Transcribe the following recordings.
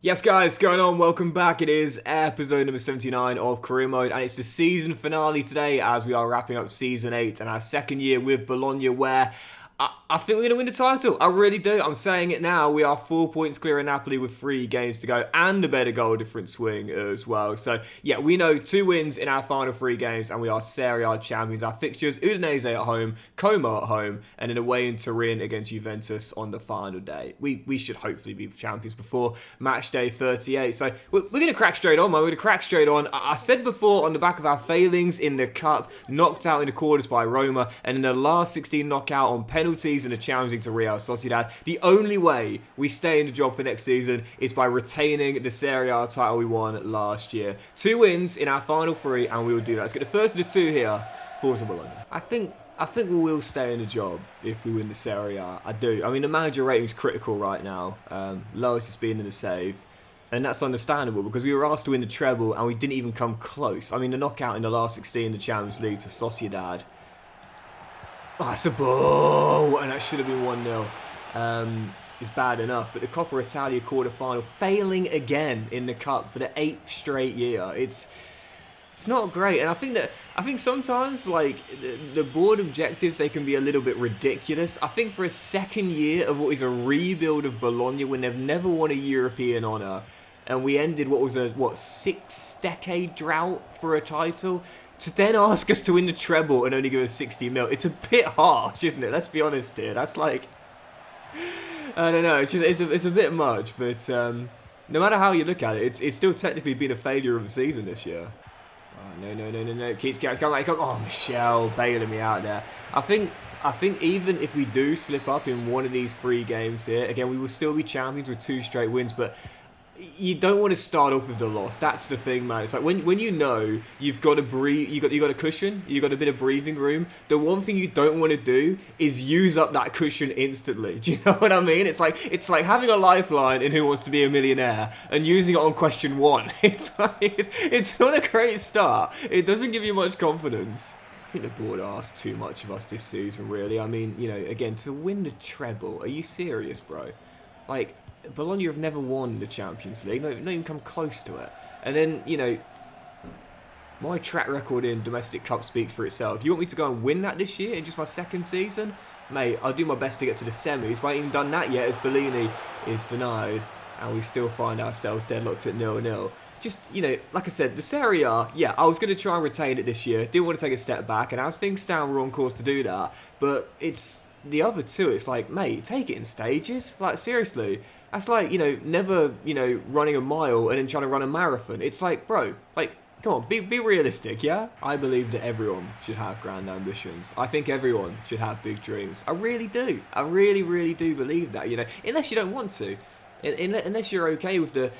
Yes guys, what's going on? Welcome back. It is episode number 79 of Career Mode and it's the season finale today as we are wrapping up season 8 and our second year with Bologna where I think we're going to win the title. I really do. I'm saying it now. We are 4 points clear of Napoli with 3 games to go and a better goal difference swing as well. So, yeah, we know 2 wins in our final 3 games and we are Serie A champions. Our fixtures, Udinese at home, Como at home, and then away in Turin against Juventus on the final day. We should hopefully be champions before match day 38. So, we're going to crack straight on, man. We're going to crack straight on. I said before, on the back of our failings in the Cup, knocked out in the quarters by Roma, and in the last 16 knockout on penalties and a challenging to Real Sociedad. The only way we stay in the job for next season is by retaining the Serie A title we won last year. 2 wins in our final 3 and we will do that. Let's get the first of the 2 here. Forza Bologna. I think we will stay in the job if we win the Serie A. I do. I mean, the manager rating is critical right now. Lowest has been in the save. And that's understandable because we were asked to win the treble and we didn't even come close. I mean, the knockout in the last 16 in the Champions League to Sociedad. Oh, it's a ball, and that should have been 1-0. It's bad enough, but the Coppa Italia quarter-final, failing again in the Cup for the 8th straight year. It's not great, and I think sometimes like the board objectives, they can be a little bit ridiculous. I think for a second year of what is a rebuild of Bologna when they've never won a European honour, and we ended what was a 6-decade drought for a title. To then ask us to win the treble and only give us 60 mil, it's a bit harsh, isn't it? Let's be honest here. That's like, I don't know. It's a bit much, but no matter how you look at it, it's still technically been a failure of a season this year. Oh, no. Keeps going. Come on. Oh, Michelle bailing me out there. I think even if we do slip up in one of these 3 games here, again, we will still be champions with 2 straight wins, but you don't want to start off with the loss. That's the thing, man. It's like when you know you've got to breathe, you got a cushion, you got a bit of breathing room. The one thing you don't want to do is use up that cushion instantly. Do you know what I mean? It's like having a lifeline in Who Wants to Be a Millionaire and using it on question 1. It's not a great start. It doesn't give you much confidence. I think the board asked too much of us this season, really. I mean, you know, again, to win the treble, are you serious, bro? Like, Bologna have never won the Champions League, not even come close to it. And then, you know, my track record in domestic cup speaks for itself. You want me to go and win that this year in just my 2nd season? Mate, I'll do my best to get to the semis. We ain't even done that yet as Bellini is denied. And we still find ourselves deadlocked at 0-0. Just, you know, like I said, the Serie A, yeah, I was going to try and retain it this year. Didn't want to take a step back. And as things stand, we're on course to do that. But it's the other 2, it's like, mate, take it in stages. Like, seriously. That's like, you know, never, you know, running a mile and then trying to run a marathon. It's like, bro, like, come on, be realistic, yeah? I believe that everyone should have grand ambitions. I think everyone should have big dreams. I really do. I really, really do believe that, you know, unless you don't want to. Unless you're okay with the,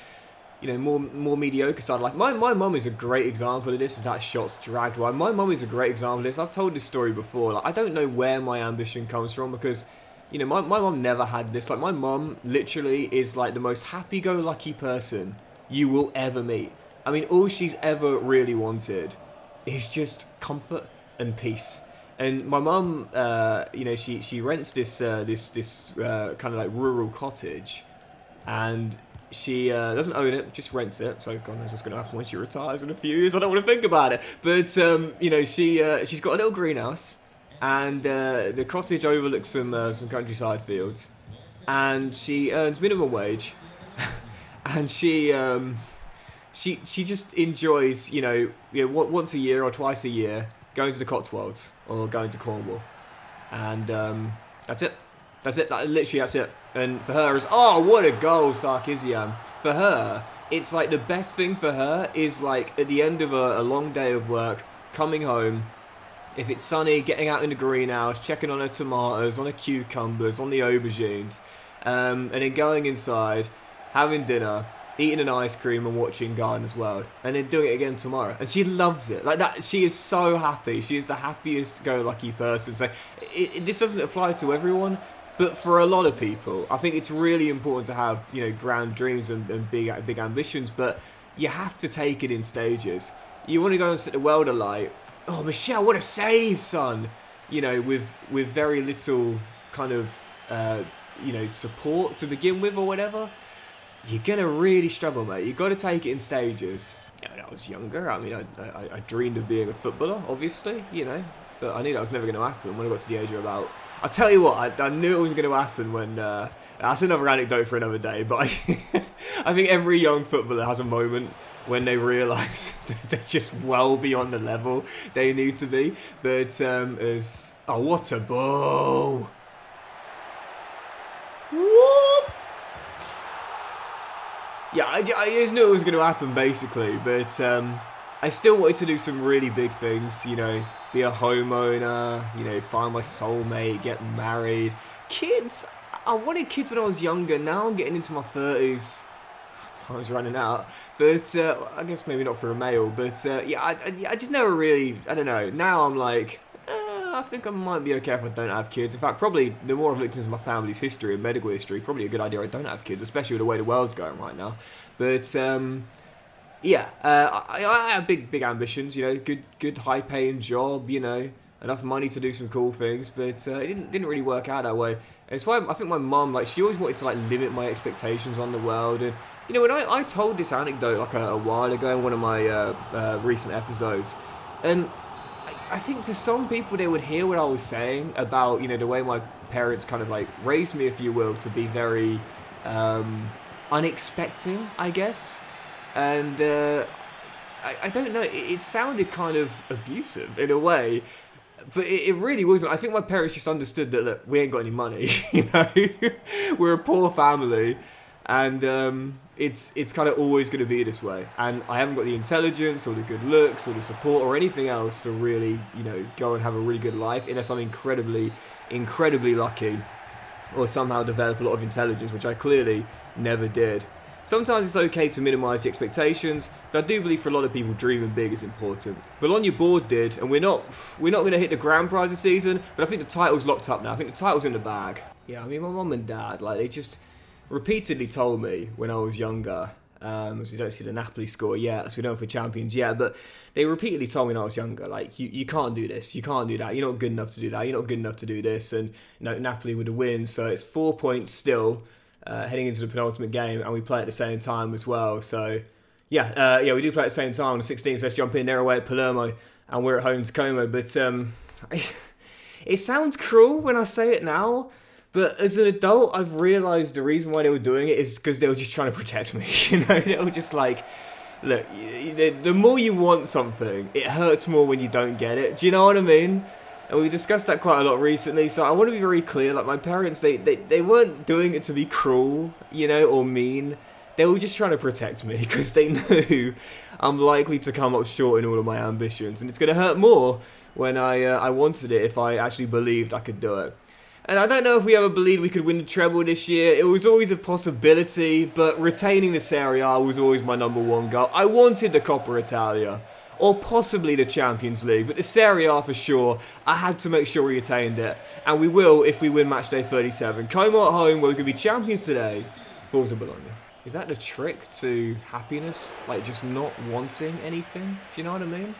you know, more mediocre side. Like, my mum is a great example of this, is that shots dragged wide. My mum is a great example of this. I've told this story before. Like, I don't know where my ambition comes from because, you know, my mum never had this. Like, my mum literally is like the most happy-go-lucky person you will ever meet. I mean, all she's ever really wanted is just comfort and peace. And my mum, you know, she rents this kind of like rural cottage, and she doesn't own it, just rents it. So God knows what's going to happen when she retires in a few years. I don't want to think about it. But you know, she's got a little greenhouse. And the cottage overlooks some countryside fields, and she earns minimum wage, and she just enjoys, you know, once a year or twice a year going to the Cotswolds or going to Cornwall, and that's it. Literally, that's it. And for her, it's, oh, what a goal, Sarkisian. For her, it's like the best thing for her is like at the end of a long day of work, coming home. If it's sunny, getting out in the greenhouse, checking on her tomatoes, on her cucumbers, on the aubergines, and then going inside, having dinner, eating an ice cream and watching Gardener's World, and then doing it again tomorrow. And she loves it. Like that, she is so happy. She is the happiest go-lucky person. So this doesn't apply to everyone, but for a lot of people, I think it's really important to have, you know, grand dreams and big ambitions, but you have to take it in stages. You want to go and set the world alight. Oh, Michelle, what a save, son! You know, with very little kind of, you know, support to begin with or whatever. you're going to really struggle, mate. You've got to take it in stages. Yeah, when I was younger, I mean, I dreamed of being a footballer, obviously, you know, but I knew that was never going to happen when I got to the age of about... I'll tell you what, I knew it was going to happen when... that's another anecdote for another day, but I think every young footballer has a moment when they realise that they're just well beyond the level they need to be. But as... Oh, what a ball! Whoop! Yeah, I just knew it was going to happen, basically, but I still wanted to do some really big things, you know, be a homeowner, you know, find my soulmate, get married. Kids, I wanted kids when I was younger. Now I'm getting into my 30s. Time's running out. But I guess maybe not for a male. But yeah, I just never really, I don't know. Now I'm like, I think I might be okay if I don't have kids. In fact, probably the more I've looked into my family's history and medical history, probably a good idea I don't have kids, especially with the way the world's going right now. But yeah, I have big ambitions, you know, good high-paying job, you know, enough money to do some cool things, but it didn't really work out that way. And it's why I think my mum, like, she always wanted to, like, limit my expectations on the world. And, you know, when I told this anecdote, like, a while ago in one of my recent episodes, and I think to some people they would hear what I was saying about, you know, the way my parents kind of, like, raised me, if you will, to be very unexpecting, I guess. And I don't know, it sounded kind of abusive in a way, but it really wasn't. I think my parents just understood that, look, we ain't got any money, you know, we're a poor family, and it's kind of always going to be this way. And I haven't got the intelligence or the good looks or the support or anything else to really, you know, go and have a really good life unless I'm incredibly lucky or somehow develop a lot of intelligence, which I clearly never did. Sometimes it's okay to minimise the expectations, but I do believe for a lot of people dreaming big is important. Bologna Board did, and we're not going to hit the grand prize this season, but I think the title's locked up now. I think the title's in the bag. Yeah, I mean, my mum and dad, like, they just repeatedly told me when I was younger, as we don't see the Napoli score yet, so we don't know if we're champions yet, but they repeatedly told me when I was younger, like, you can't do this, you can't do that, you're not good enough to do that, you're not good enough to do this, and, you know, Napoli would have win, so it's 4 points still, heading into the penultimate game, and we play at the same time as well. So, yeah, we do play at the same time on the 16th. Let's jump in. They're away at Palermo, and we're at home to Como. But it sounds cruel when I say it now, but as an adult, I've realised the reason why they were doing it is because they were just trying to protect me. You know, they were just like, look, the more you want something, it hurts more when you don't get it. Do you know what I mean? And we discussed that quite a lot recently, so I want to be very clear, like, my parents, they weren't doing it to be cruel, you know, or mean. They were just trying to protect me, because they knew I'm likely to come up short in all of my ambitions, and it's going to hurt more when I wanted it if I actually believed I could do it. And I don't know if we ever believed we could win the treble this year. It was always a possibility, but retaining the Serie A was always my number one goal. I wanted the Coppa Italia, or possibly the Champions League, but the Serie A for sure. I had to make sure we attained it, and we will if we win matchday 37. Como at home, where we could be champions today. Forza Bologna. Is that the trick to happiness? Like, just not wanting anything? Do you know what I mean?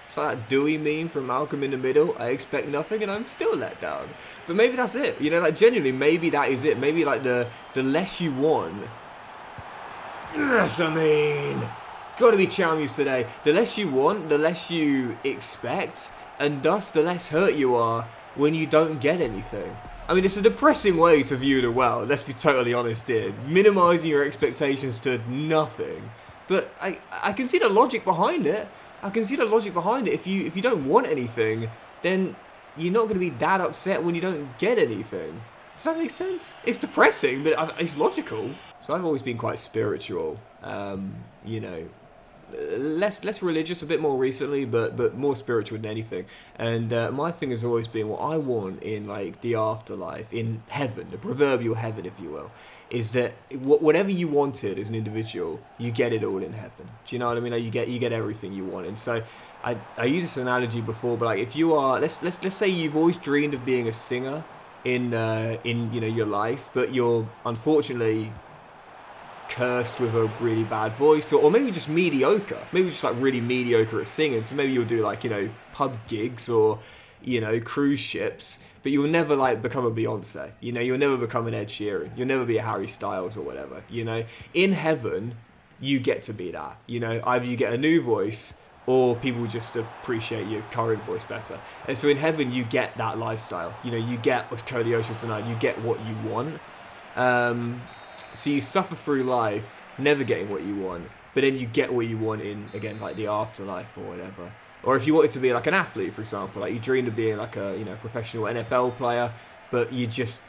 It's like that Dewey meme from Malcolm in the Middle. I expect nothing and I'm still let down. But maybe that's it. You know, like, genuinely, maybe that is it. Maybe, like, the less you want... Yes, I mean... Gotta be champions today. The less you want, the less you expect, and thus the less hurt you are when you don't get anything. I mean, it's a depressing way to view the world, let's be totally honest here. Minimising your expectations to nothing. But I can see the logic behind it. I can see the logic behind it. If you don't want anything, then you're not going to be that upset when you don't get anything. Does that make sense? It's depressing, but it's logical. So I've always been quite spiritual, you know, less religious a bit more recently, but more spiritual than anything. And my thing has always been what I want in, like, the afterlife, in heaven, the proverbial heaven, if you will, is that whatever you wanted as an individual, you get it all in heaven. Do you know what I mean? Like, you get everything you want. And so I used this analogy before, but, like, if you are, let's say you've always dreamed of being a singer in you know, your life, but you're unfortunately cursed with a really bad voice, or maybe just mediocre, maybe just like really mediocre at singing, so maybe you'll do, like, you know, pub gigs, or, cruise ships, but you'll never like become a Beyonce. You'll never become an Ed Sheeran. You'll never be a Harry Styles or whatever. In heaven, you get to be that. Either you get a new voice or people just appreciate your current voice better. And so in heaven, you get that lifestyle. You get what's Cody Ocean tonight. You get what you want. So you suffer through life, never getting what you want, but then you get what you want in, again, like the afterlife or whatever. Or if you wanted to be like an athlete, for example, like you dreamed of being like a professional NFL player, but you just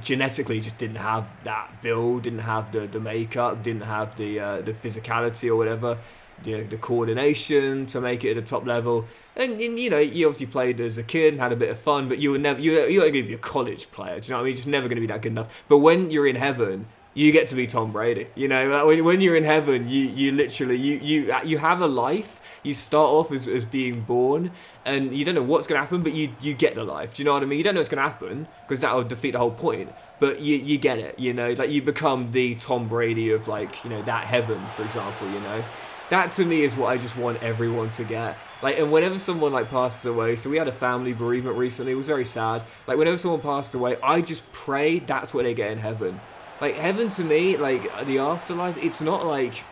genetically just didn't have that build, didn't have the makeup, didn't have the physicality or whatever, the coordination to make it at the top level. And you obviously played as a kid and had a bit of fun, but you're not going to be a college player. Do you know what I mean? You're just never going to be that good enough. But when you're in heaven, you get to be Tom Brady. Like when you're in heaven, you literally you have a life. You start off as being born, and you don't know what's going to happen, but you get the life. Do you know what I mean? You don't know what's going to happen, because that will defeat the whole point. But you get it. Like you become the Tom Brady of that heaven, for example. That to me is what I just want everyone to get. And whenever someone passes away, so we had a family bereavement recently. It was very sad. Whenever someone passes away, I just pray that's what they get in heaven. Heaven to me, the afterlife, it's not like...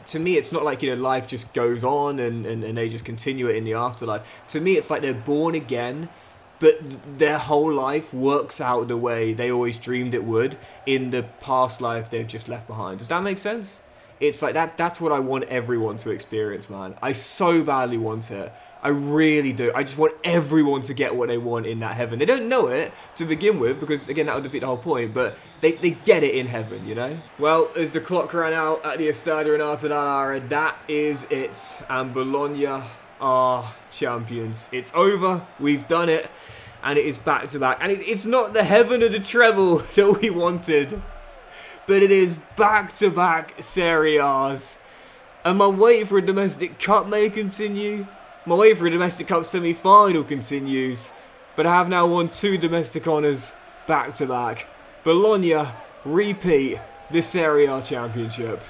To me, it's not like, life just goes on and they just continue it in the afterlife. To me, it's like they're born again, but their whole life works out the way they always dreamed it would in the past life they've just left behind. Does that make sense? It's like that's what I want everyone to experience, man. I so badly want it. I really do. I just want everyone to get what they want in that heaven. They don't know it to begin with, because again that would defeat the whole point, but they get it in heaven, Well, as the clock ran out at the Estadio Renato Dall'Ara, that is it. And Bologna are champions. It's over. We've done it. And it is back to back. And it's not the heaven of the treble that we wanted, but it is back to back Serie A's. Am I waiting for a domestic cup may continue? My wait for a domestic cup semi-final continues, but I have now won 2 domestic honours back to back. Bologna repeat the Serie A championship.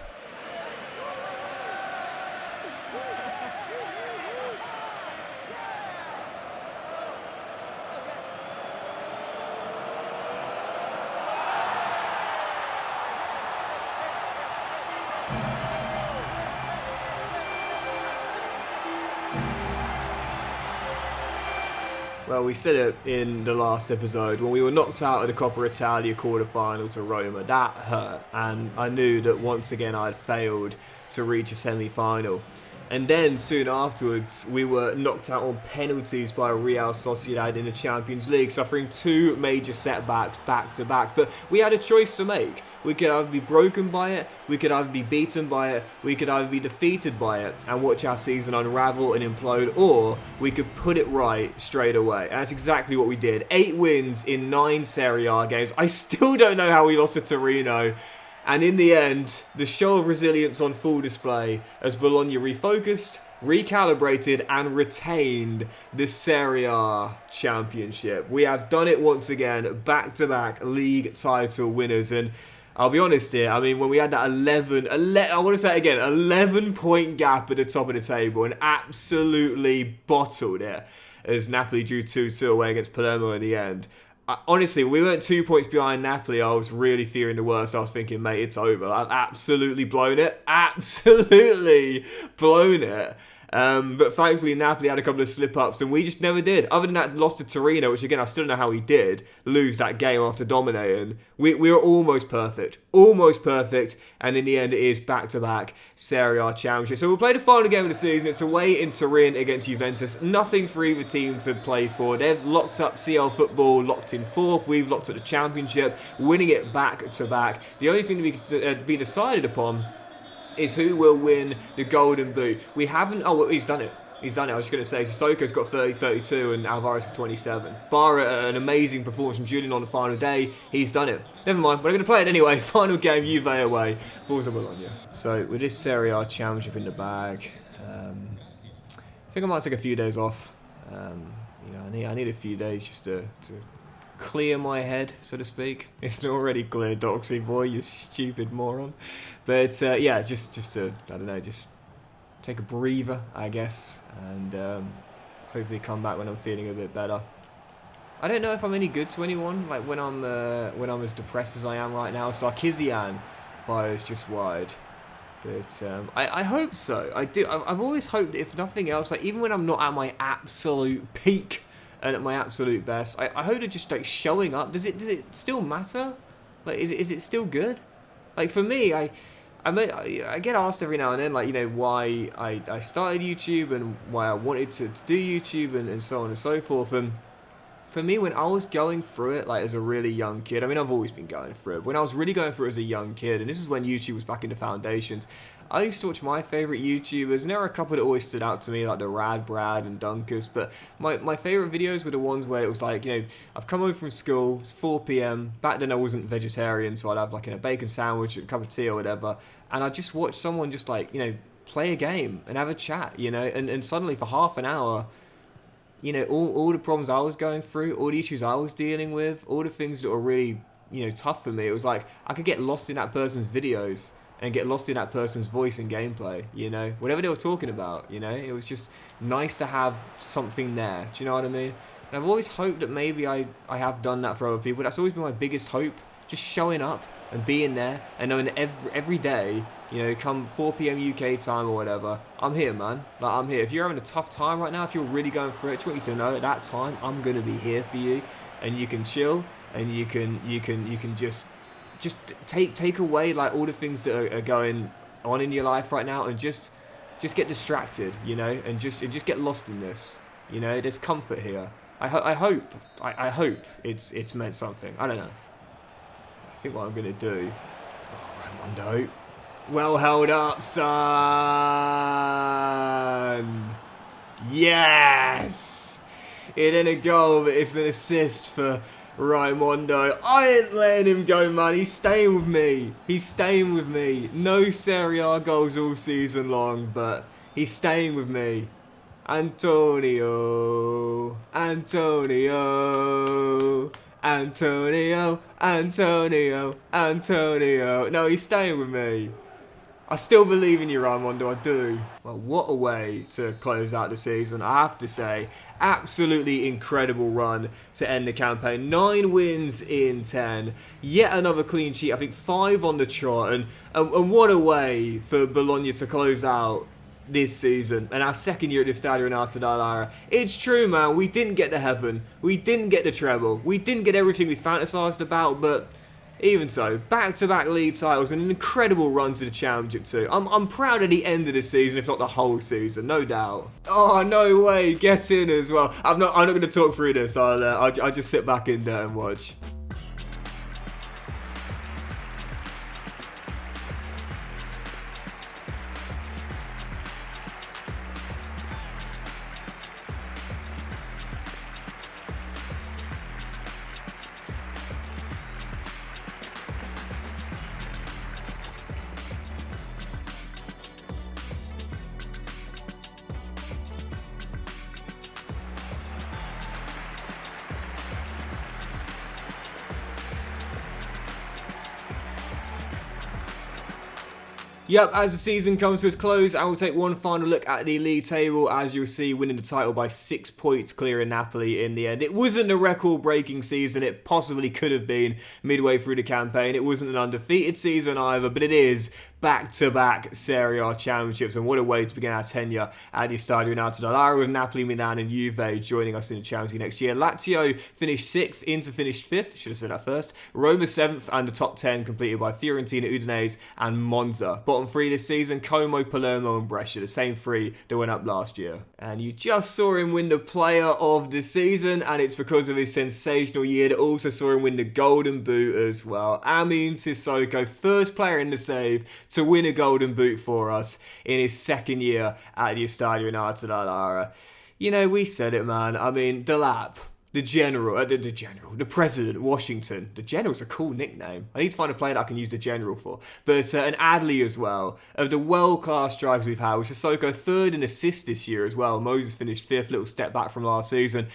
Well, we said it in the last episode, when we were knocked out of the Coppa Italia quarter-final to Roma, that hurt, and I knew that once again I'd failed to reach a semi-final. And then, soon afterwards, we were knocked out on penalties by Real Sociedad in the Champions League, suffering 2 major setbacks back-to-back. But we had a choice to make. We could either be broken by it, we could either be beaten by it, we could either be defeated by it and watch our season unravel and implode, or we could put it right straight away. And that's exactly what we did. 8 wins in 9 Serie A games. I still don't know how we lost to Torino. And in the end, the show of resilience on full display as Bologna refocused, recalibrated and retained the Serie A championship. We have done it once again, back-to-back league title winners. And I'll be honest here, I mean, when we had that 11-point gap at the top of the table and absolutely bottled it as Napoli drew 2-2 away against Palermo in the end. Honestly, we weren't 2 points behind Napoli. I was really fearing the worst. I was thinking, mate, it's over. I've absolutely blown it. Absolutely blown it. But thankfully, Napoli had a couple of slip-ups, and we just never did. Other than that, lost to Torino, which again, I still don't know how we did lose that game after dominating. We were almost perfect. Almost perfect. And in the end, it is back-to-back Serie A championship. So we'll play the final game of the season. It's away in Turin against Juventus. Nothing for either team to play for. They've locked up CL football, locked in 4th. We've locked up the championship, winning it back-to-back. The only thing to be decided upon is who will win the Golden Boot. We haven't... Oh, well, he's done it. He's done it. I was just going to say, Sissoko's got 30-32 and Alvarez is 27. Bar an amazing performance from Julian on the final day, he's done it. Never mind, we're going to play it anyway. Final game, Juve away. Forza Bologna. So, with this Serie A championship in the bag, I think I might take a few days off. I need a few days just to clear my head, so to speak. It's not already clear, Doxy boy, you stupid moron. But yeah, just to, I don't know, just take a breather, I guess, and hopefully come back when I'm feeling a bit better. I don't know if I'm any good to anyone, like when I'm as depressed as I am right now. Sarkisian fires just wide. But I hope so. I do. I've always hoped, if nothing else, like even when I'm not at my absolute peak and at my absolute best, I hope that just like showing up. Does it still matter? Like is it still good? Like for me, I get asked every now and then, like, you know, why I started YouTube and why I wanted to do YouTube and so on and so forth. And for me, when I was going through it, like as a really young kid, I mean, I've always been going through it. When I was really going through it as a young kid, and this is when YouTube was back in the foundations, I used to watch my favourite YouTubers, and there were a couple that always stood out to me, like the Rad Brad and Dunkus, but my favourite videos were the ones where it was like, you know, I've come home from school, it's 4 p.m, back then I wasn't vegetarian, so I'd have like a bacon sandwich, a cup of tea or whatever, and I'd just watch someone just like, you know, play a game and have a chat, you know, and suddenly for half an hour, you know, all the problems I was going through, all the issues I was dealing with, all the things that were really, you know, tough for me, it was like I could get lost in that person's videos and get lost in that person's voice and gameplay, you know, whatever they were talking about, you know, it was just nice to have something there, do you know what I mean? And I've always hoped that maybe I have done that for other people. That's always been my biggest hope, just showing up and being there and knowing that every day, you know, come 4 p.m. UK time or whatever, I'm here, man. Like, I'm here. If you're having a tough time right now, if you're really going through it, I just want you to know at that time, I'm going to be here for you. And you can chill and you can just take away, like, all the things that are going on in your life right now and just get distracted, you know, and just get lost in this. You know, there's comfort here. I hope it's meant something. I don't know. I think what I'm going to do... Oh, Raimondo. Well held up, son. Yes. It ain't a goal, but it's an assist for Raimondo. I ain't letting him go, man. He's staying with me. He's staying with me. No Serie A goals all season long, but he's staying with me. Antonio. No, he's staying with me. I still believe in you, Raimondo, I do. Well, what a way to close out the season, I have to say. Absolutely incredible run to end the campaign. 9 wins in 10. Yet another clean sheet, I think 5 on the trot. And what a way for Bologna to close out this season. And our second year at the Stadio Renato Dall'Ara. It's true, man, we didn't get to heaven. We didn't get the treble. We didn't get everything we fantasised about, but... even so, back-to-back league titles and an incredible run to the championship too. I'm proud of the end of the season, if not the whole season, no doubt. Oh, no way, get in as well. I'm not going to talk through this. I'll just sit back in there and watch. Yep, as the season comes to its close, I will take one final look at the league table. As you'll see, winning the title by 6 points, clearing Napoli in the end. It wasn't a record-breaking season. It possibly could have been midway through the campaign. It wasn't an undefeated season either, but it is back-to-back Serie A championships, and what a way to begin our tenure at the Stadio Renato Dall'Ara, with Napoli, Milan and Juve joining us in the Champions League next year. Lazio finished 6th, Inter finished 5th, should have said that first. Roma 7th, and the top 10 completed by Fiorentina, Udinese and Monza. Bottom 3 this season, Como, Palermo and Brescia, the same 3 that went up last year. And you just saw him win the player of the season, and it's because of his sensational year that also saw him win the Golden Boot as well. Amin Sissoko, first player in the save to win a Golden Boot for us in his second year at the Stadio Renato Dall'Ara. You know, we said it, man. I mean, Delap, the president, Washington. The general's a cool nickname. I need to find a player that I can use the general for. But and Adley as well. Of the world-class strikers we've had, with Sissoko 3rd in assists this year as well. Moses finished 5th, little step back from last season.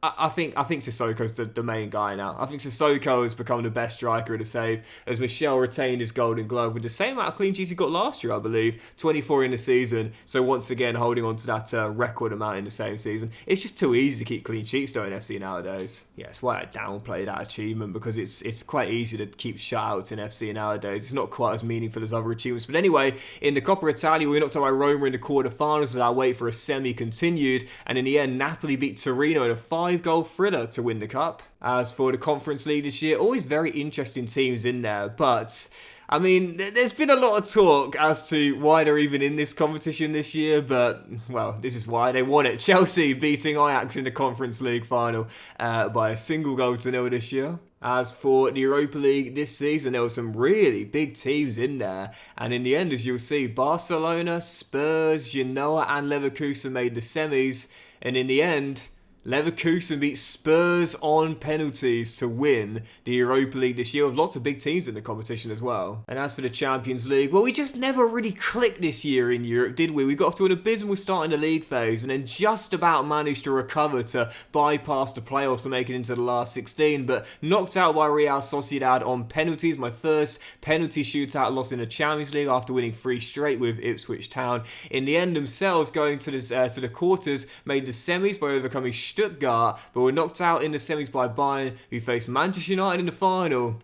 I think Sissoko's the main guy now. I think Sissoko has become the best striker of the save, as Michel retained his Golden Glove with the same amount of clean sheets he got last year, I believe, 24 in the season. So once again, holding on to that record amount in the same season. It's just too easy to keep clean sheets though in FC nowadays. Yeah, that's why I downplay that achievement, because it's quite easy to keep shutouts in FC nowadays. It's not quite as meaningful as other achievements. But anyway, in the Coppa Italia, we knocked out by Roma in the quarterfinals as our wait for a semi continued, and in the end, Napoli beat Torino in a 5-goal thriller to win the cup. As for the Conference League this year, always very interesting teams in there, but I mean, there's been a lot of talk as to why they're even in this competition this year, but, well, this is why they won it. Chelsea beating Ajax in the Conference League final by a single goal to nil this year. As for the Europa League this season, there were some really big teams in there. And in the end, as you'll see, Barcelona, Spurs, Genoa and Leverkusen made the semis. And in the end, Leverkusen beat Spurs on penalties to win the Europa League this year, with lots of big teams in the competition as well. And as for the Champions League, well, we just never really clicked this year in Europe, did we? We got off to an abysmal start in the league phase and then just about managed to recover to bypass the playoffs and make it into the last 16, but knocked out by Real Sociedad on penalties. My first penalty shootout loss in the Champions League after winning 3 straight with Ipswich Town. In the end, themselves going to the quarters, made the semis by overcoming Stuttgart, but were knocked out in the semis by Bayern, who faced Manchester United in the final.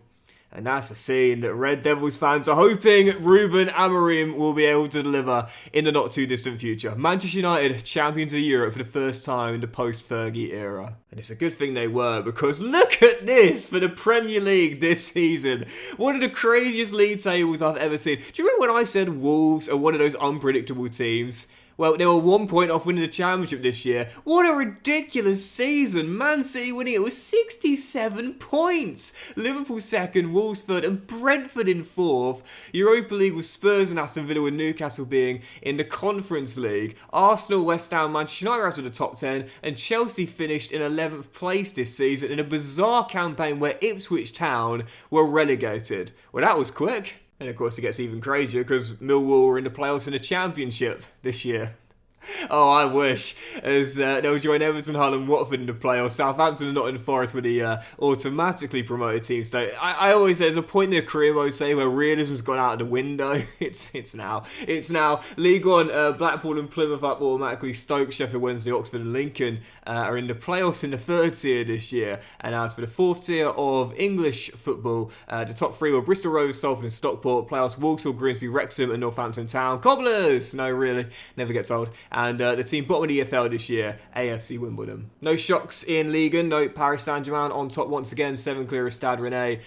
And that's a scene that Red Devils fans are hoping Ruben Amorim will be able to deliver in the not too distant future. Manchester United, champions of Europe for the first time in the post-Fergie era. And it's a good thing they were, because look at this for the Premier League this season. One of the craziest league tables I've ever seen. Do you remember when I said Wolves are one of those unpredictable teams? Well, they were 1 point off winning the championship this year. What a ridiculous season. Man City winning it with 67 points. Liverpool second, Wolves third and Brentford in fourth. Europa League with Spurs and Aston Villa, with Newcastle being in the Conference League. Arsenal, West Ham, Manchester United are out of the top 10, and Chelsea finished in 11th place this season in a bizarre campaign where Ipswich Town were relegated. Well, that was quick. And of course it gets even crazier because Millwall were in the playoffs in the Championship this year. Oh, I wish, as they'll join Everton, Hull and Watford in the playoffs. Southampton and Nottingham Forest were the automatically promoted teams. So I always say there's a point in the career mode say where realism's gone out of the window. It's now. League One, Blackpool and Plymouth up automatically. Stoke, Sheffield Wednesday, Oxford and Lincoln are in the playoffs in the 3rd tier this year. And as for the 4th tier of English football, the top 3 were Bristol Rovers, Salford and Stockport. Playoffs, Walsall, Grimsby, Wrexham and Northampton Town. Cobblers! No, really. Never gets old. And the team bottom of the EFL this year, AFC Wimbledon. No shocks in Ligue 1. No, Paris Saint-Germain on top once again, 7 clear of Stade Rennais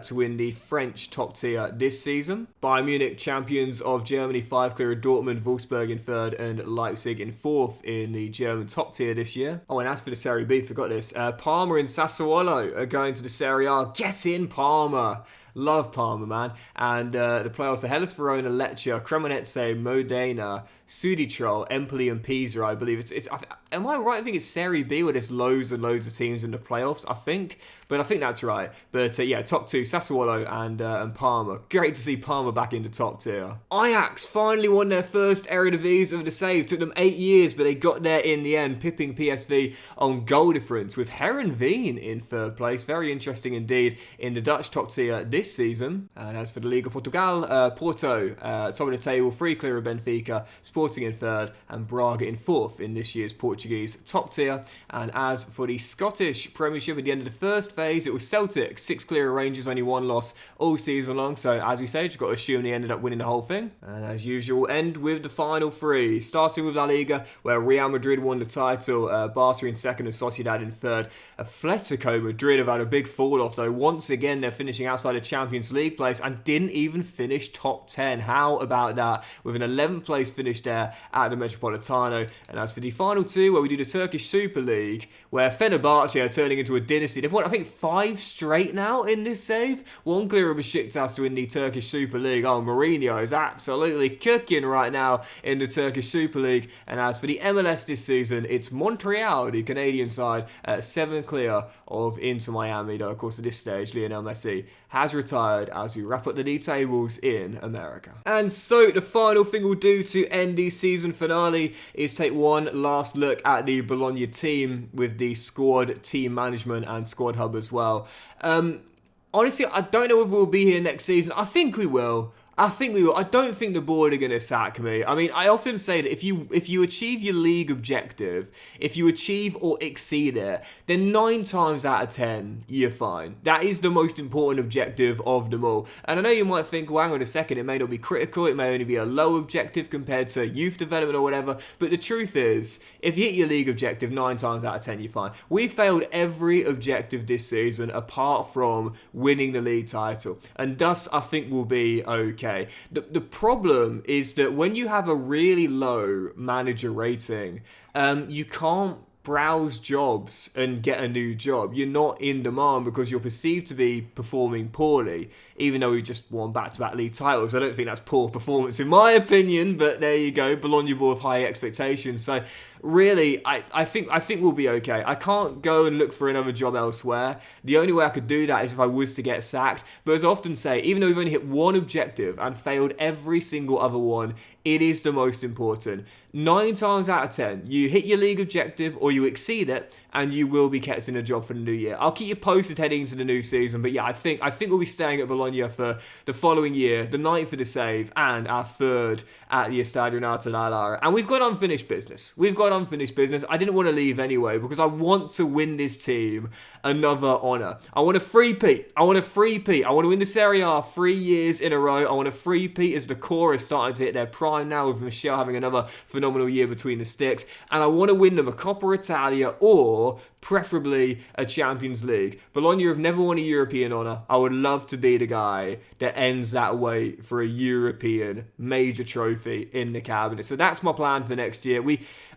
to win the French top tier this season. Bayern Munich, champions of Germany, 5 clear of Dortmund, Wolfsburg in 3rd and Leipzig in 4th in the German top tier this year. Oh, and as for the Serie B, forgot this, Parma and Sassuolo are going to the Serie A. Get in, Parma! Love Parma, man. And the playoffs are Hellas Verona, Lecce, Cremonese, Modena, Suditrol, Empoli and Pisa, I believe. Am I right? I think it's Serie B where there's loads and loads of teams in the playoffs, I think. But I think that's right. But yeah, top 2, Sassuolo and Parma. Great to see Parma back in the top tier. Ajax finally won their first Eredivisie of the save. Took them 8 years, but they got there in the end, pipping PSV on goal difference with Herenveen in 3rd place. Very interesting indeed in the Dutch top tier this season. And as for the Liga Portugal, Porto, top of the table, 3 clear of Benfica, Sporting in 3rd and Braga in 4th in this year's Portuguese top tier. And as for the Scottish Premiership, at the end of the 1st phase, it was Celtic, 6 clear of Rangers, only 1 loss all season long. So as we say, you've got to assume they ended up winning the whole thing. And as usual, we'll end with the final 3, starting with La Liga, where Real Madrid won the title, Barca in 2nd and Sociedad in 3rd. Atletico Madrid have had a big fall off though. Once again, they're finishing outside of Champions League place and didn't even finish top 10. How about that? With an 11th place finish there at the Metropolitano. And as for the final 2, where we do the Turkish Super League, where Fenerbahce are turning into a dynasty. They've won, I think, 5 straight now in this save. 1 clear of Besiktas to win the Turkish Super League. Oh, Mourinho is absolutely cooking right now in the Turkish Super League. And as for the MLS this season, it's Montreal, the Canadian side, 7 clear of Inter Miami. Though, of course, at this stage, Lionel Messi has retired as we wrap up the league tables in America. And so the final thing we'll do to end the season finale is take one last look at the Bologna team with the squad, team management and squad hub as well. Honestly, I don't know if we'll be here next season. I think we will. I don't think the board are going to sack me. I mean, I often say that if you achieve your league objective, if you achieve or exceed it, then 9 times out of 10, you're fine. That is the most important objective of them all. And I know you might think, well, hang on a second, it may not be critical, it may only be a low objective compared to youth development or whatever, but the truth is, if you hit your league objective 9 times out of 10, you're fine. We failed every objective this season apart from winning the league title, and thus I think we'll be okay. The problem is that when you have a really low manager rating, you can't browse jobs and get a new job. You're not in demand because you're perceived to be performing poorly, even though you just won back-to-back league titles. I don't think that's poor performance in my opinion, but there you go. Bologna ball with high expectations. So really, I think we'll be okay. I can't go and look for another job elsewhere. The only way I could do that is if I was to get sacked. But as I often say, even though we've only hit one objective and failed every single other one, it is the most important. 9 times out of 10, you hit your league objective or you exceed it, and you will be kept in a job for the new year. I'll keep you posted heading into the new season, but yeah, I think we'll be staying at Bologna for the following year, the 9th for the save, and our 3rd at the Estadio Renato Lara. And we've got unfinished business. I didn't want to leave anyway because I want to win this team another honour. I want a three-peat. I want to win the Serie A 3 years in a row. I want a three-peat as the core is starting to hit their prime now with Michel having another phenomenal year between the sticks. And I want to win them a Coppa Italia or preferably a Champions League. Bologna have never won a European honour. I would love to be the guy that ends that way for a European major trophy in the cabinet. So that's my plan for next year.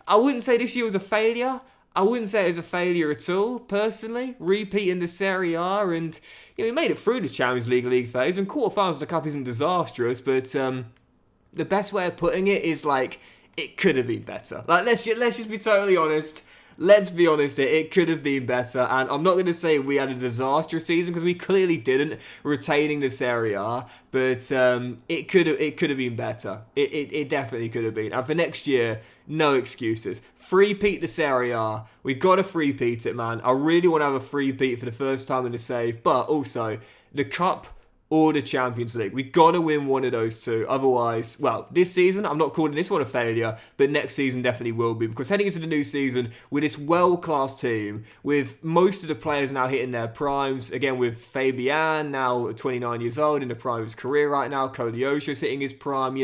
I wouldn't say this year was a failure. I wouldn't say it was a failure at all, personally. Repeating the Serie A, and we made it through the Champions League phase, and quarterfinals of the Cup isn't disastrous, but the best way of putting it is like, it could have been better. Like, let's just be totally honest. Let's be honest here, it could have been better, and I'm not going to say we had a disastrous season because we clearly didn't, retaining the Serie A, but it could have been better. It definitely could have been. And for next year, no excuses. Three-peat the Serie A. We've got to three-peat it, man. I really want to have a three-peat for the first time in the save, but also the Cup or the Champions League. We've got to win one of those two. Otherwise, well, this season, I'm not calling this one a failure, but next season definitely will be. Because heading into the new season, with this world-class team, with most of the players now hitting their primes, again with Fabian, now 29 years old, in the prime of his career right now, Kolyosha's hitting his prime,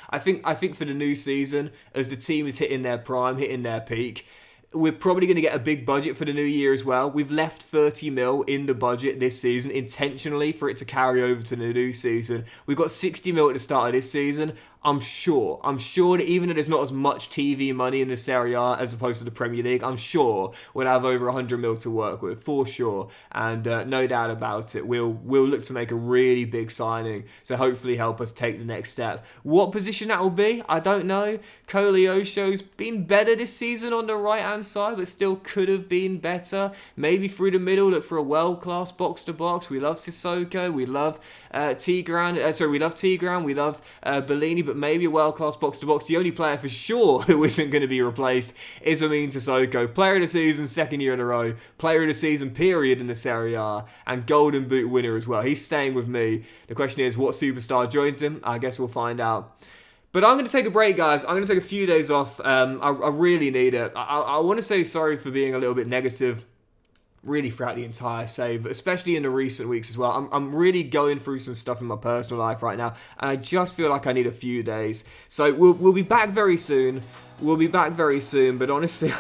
I think for the new season, as the team is hitting their prime, hitting their peak, we're probably going to get a big budget for the new year as well. We've left 30 mil in the budget this season intentionally for it to carry over to the new season. We've got 60 mil at the start of this season. I'm sure that even though there's not as much TV money in the Serie A as opposed to the Premier League, I'm sure we'll have over 100 mil to work with, for sure. And no doubt about it, we'll look to make a really big signing to hopefully help us take the next step. What position that will be, I don't know. Kolyosha's been better this season on the right-hand side, but still could have been better. Maybe through the middle, look for a world-class box-to-box. We love Sissoko, we love Tigran, we love Tigran, we love Bellini, but maybe a world-class box-to-box. The only player for sure who isn't going to be replaced is Amin Sissoko. Player of the season, second year in a row. Player of the season, period, in the Serie A. And Golden Boot winner as well. He's staying with me. The question is, what superstar joins him? I guess we'll find out. But I'm going to take a break, guys. I'm going to take a few days off. I really need it. I want to say sorry for being a little bit negative really throughout the entire save, but especially in the recent weeks as well. I'm really going through some stuff in my personal life right now, and I just feel like I need a few days. So we'll be back very soon. But honestly,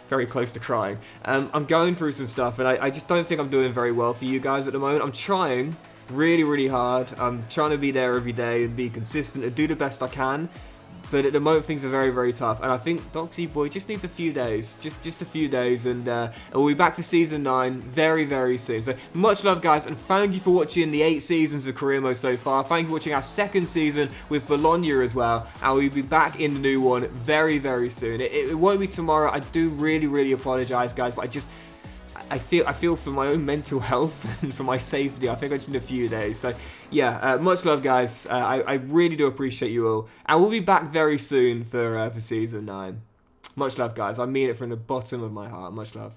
very close to crying. I'm going through some stuff, and I just don't think I'm doing very well for you guys at the moment. I'm trying really, really hard. I'm trying to be there every day and be consistent and do the best I can. But at the moment, things are very, very tough. And I think Doxy Boy just needs a few days. Just a few days. And we'll be back for Season 9 very, very soon. So much love, guys. And thank you for watching the 8 seasons of Career Mode so far. Thank you for watching our second season with Bologna as well. And we'll be back in the new one very, very soon. It won't be tomorrow. I do really, really apologise, guys. But I feel for my own mental health and for my safety, I think I just need a few days. So yeah, much love, guys. I really do appreciate you all, and we'll be back very soon for season 9. Much love, guys. I mean it from the bottom of my heart. Much love.